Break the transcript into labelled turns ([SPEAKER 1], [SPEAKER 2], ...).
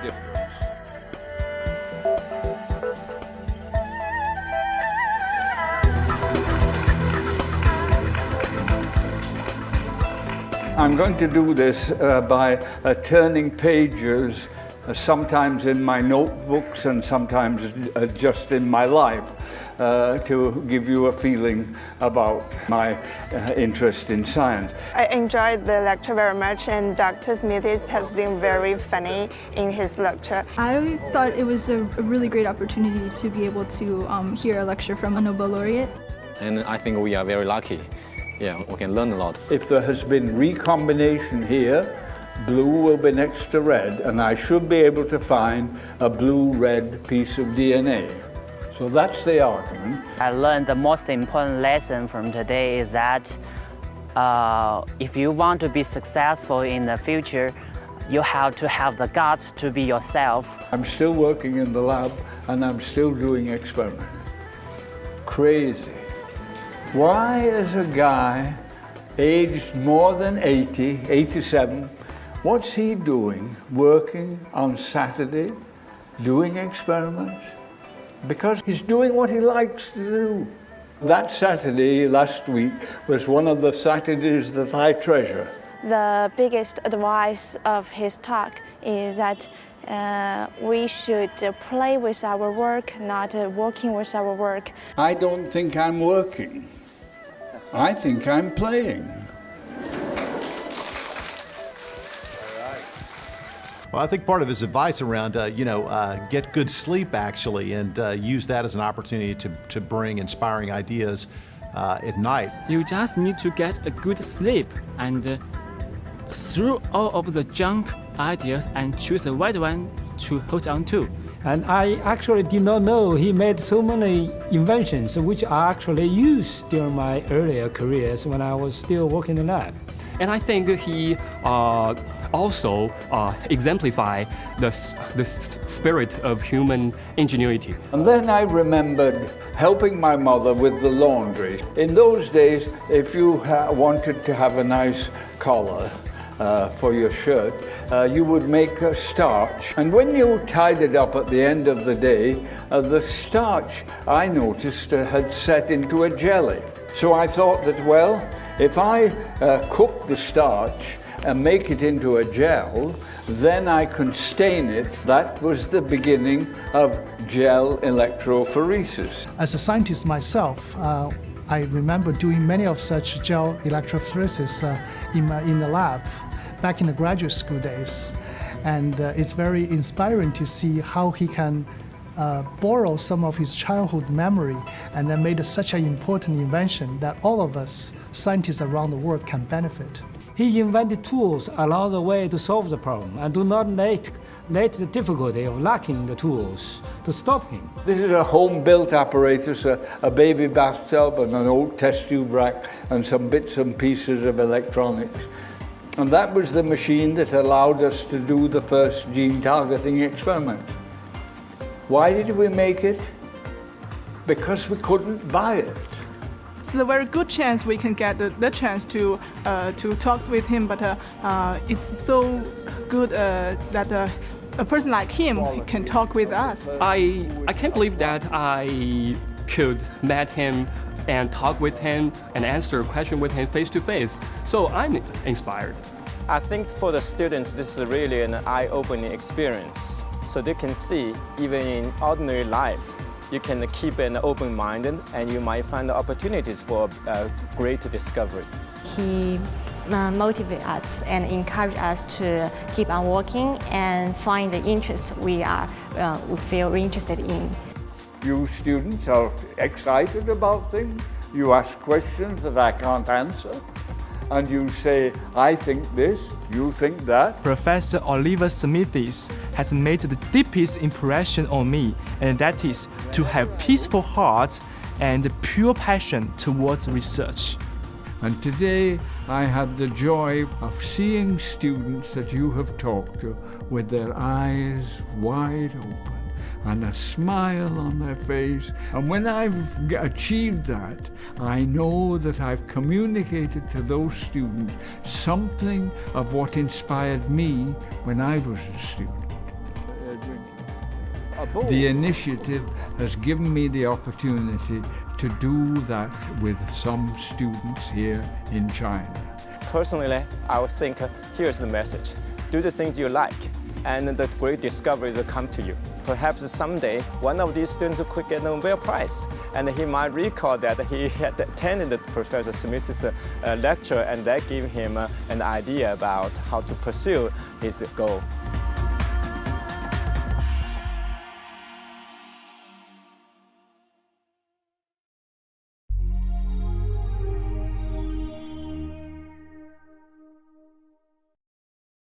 [SPEAKER 1] difference. I'm going to do this by turning pages, sometimes in my notebooks and sometimes just in my life, to give you a feeling about my interest in science.
[SPEAKER 2] I enjoyed the lecture very much, and Dr. Smithies has been very funny in his lecture.
[SPEAKER 3] I thought it was a really great opportunity to be able to hear a lecture from a Nobel laureate.
[SPEAKER 4] And I think we are very lucky. Yeah, we can learn a lot.
[SPEAKER 1] If there has been recombination here, blue will be next to red, and I should be able to find a blue-red piece of DNA. So that's the argument.
[SPEAKER 5] I learned the most important lesson from today is that if you want to be successful in the future, you have to have the guts to be yourself.
[SPEAKER 1] I'm still working in the lab, and I'm still doing experiments. Crazy. Why is a guy aged more than 80, 87, what's he doing working on Saturday, doing experiments? Because he's doing what he likes to do. That Saturday last week was one of the Saturdays that I treasure.
[SPEAKER 6] The biggest advice of his talk is that we should play with our work, not working with our work.
[SPEAKER 1] I don't think I'm working. I think I'm playing.
[SPEAKER 7] Well, I think part of his advice around, get good sleep actually, and use that as an opportunity to bring inspiring ideas at night.
[SPEAKER 8] You just need to get a good sleep and throw all of the junk ideas and choose the right one to hold on to.
[SPEAKER 9] And I actually did not know he made so many inventions which I actually used during my earlier careers when I was still working in the lab.
[SPEAKER 10] And I think he also exemplify the spirit of human ingenuity.
[SPEAKER 1] And then I remembered helping my mother with the laundry. In those days, if you wanted to have a nice collar for your shirt, you would make a starch. And when you tied it up at the end of the day, the starch, I noticed, had set into a jelly. So I thought that, well, if I cook the starch and make it into a gel, then I can stain it. That was the beginning of gel electrophoresis.
[SPEAKER 11] As a scientist myself, I remember doing many of such gel electrophoresis in the lab back in the graduate school days. And it's very inspiring to see how he can borrow some of his childhood memory and then made such an important invention that all of us scientists around the world can benefit.
[SPEAKER 9] He invented tools along the way to solve the problem and do not let the difficulty of lacking the tools to stop him.
[SPEAKER 1] This is a home-built apparatus, a baby bathtub and an old test tube rack and some bits and pieces of electronics. And that was the machine that allowed us to do the first gene targeting experiment. Why did we make it? Because we couldn't buy it.
[SPEAKER 12] It's a very good chance we can get the chance to talk with him, but it's so good that a person like him can talk with us.
[SPEAKER 10] I can't believe that I could meet him and talk with him and answer a question with him face to face. So I'm inspired.
[SPEAKER 13] I think for the students, this is really an eye-opening experience. So they can see, even in ordinary life, you can keep an open mind and you might find opportunities for great discovery.
[SPEAKER 14] He motivates us and encourages us to keep on working and find the interest we feel interested in.
[SPEAKER 1] You students are excited about things. You ask questions that I can't answer. And you say, I think this, you think that.
[SPEAKER 15] Professor Oliver Smithies has made the deepest impression on me, and that is to have peaceful heart and pure passion towards research.
[SPEAKER 1] And today I had the joy of seeing students that you have talked to with their eyes wide open and a smile on their face. And when I've achieved that, I know that I've communicated to those students something of what inspired me when I was a student. The initiative has given me the opportunity to do that with some students here in China.
[SPEAKER 13] Personally, I would think here's the message. Do the things you like, and the great discoveries will come to you. Perhaps someday, one of these students could get a Nobel Prize, and he might recall that he had attended Professor Smith's lecture, and that gave him an idea about how to pursue his goal.